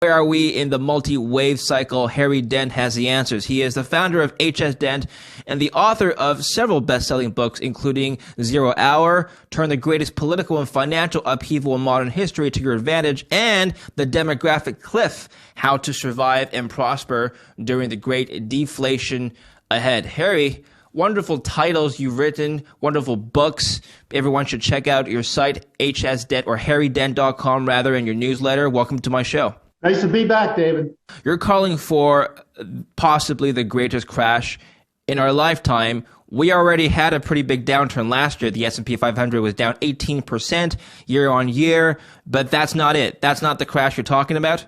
Where are we in the multi-wave cycle? Harry Dent has the answers. He is the founder of HS Dent and the author of several best-selling books, including Zero Hour, Turn the Greatest Political and Financial Upheaval in Modern History to Your Advantage, and The Demographic Cliff, How to Survive and Prosper During the Great Deflation Ahead. Harry, wonderful titles you've written, wonderful books. Everyone should check out your site, hsdent, or harrydent.com rather, and your newsletter. Welcome to my show. Nice to be back, David. You're calling for possibly the greatest crash in our lifetime. We already had a pretty big downturn last year. The S&P 500 was down 18% year on year, but that's not it. That's not the crash you're talking about?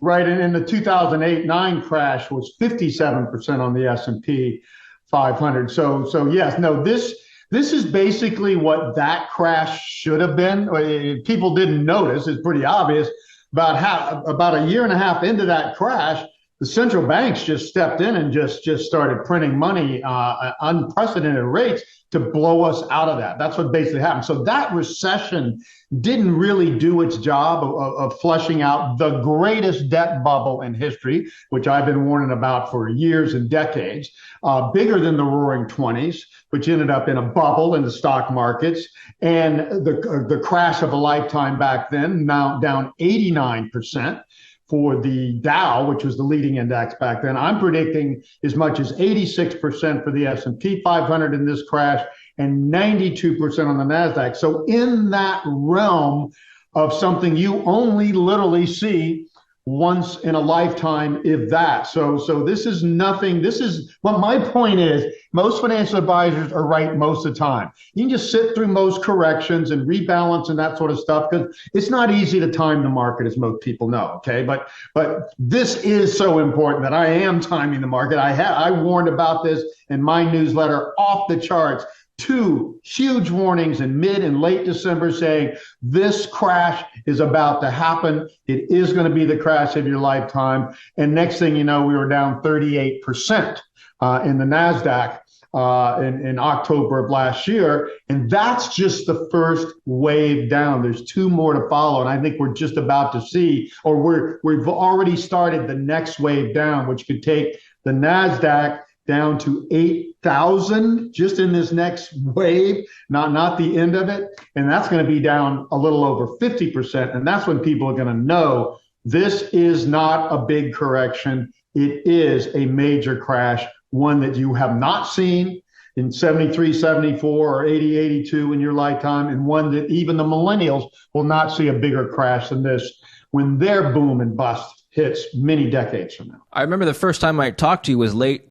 Right, and in the 2008-9 crash was 57% on the S&P 500. So yes, no, this is basically what that crash should have been. People didn't notice, it's pretty obvious. About a year and a half into that crash, the central banks just stepped in and just started printing money, unprecedented rates to blow us out of that. That's what basically happened. So that recession didn't really do its job of fleshing out the greatest debt bubble in history, which I've been warning about for years and decades, bigger than the Roaring '20s, which ended up in a bubble in the stock markets, and the crash of a lifetime back then, now down 89%. For the Dow, which was the leading index back then. I'm predicting as much as 86% for the S&P 500 in this crash and 92% on the NASDAQ. So in that realm of something you only literally see once in a lifetime, if that. So this is nothing. This is what my point is. Most financial advisors are right most of the time. You can just sit through most corrections and rebalance and that sort of stuff because it's not easy to time the market, as most people know. Okay, but this is so important that I am timing the market. I warned about this in my newsletter, off the charts. 2 huge warnings in mid and late December saying this crash is about to happen. It is going to be the crash of your lifetime. And next thing you know, we were down 38% in the NASDAQ in October of last year. And that's just the first wave down. There's 2 more to follow. And I think we're just about to see, or we've already started the next wave down, which could take the NASDAQ down to 8,000 just in this next wave, not the end of it. And that's going to be down a little over 50%. And that's when people are going to know this is not a big correction. It is a major crash, one that you have not seen in 73, 74, or 80, 82 in your lifetime, and one that even the millennials will not see a bigger crash than this when their boom and bust hits many decades from now. I remember the first time I talked to you was late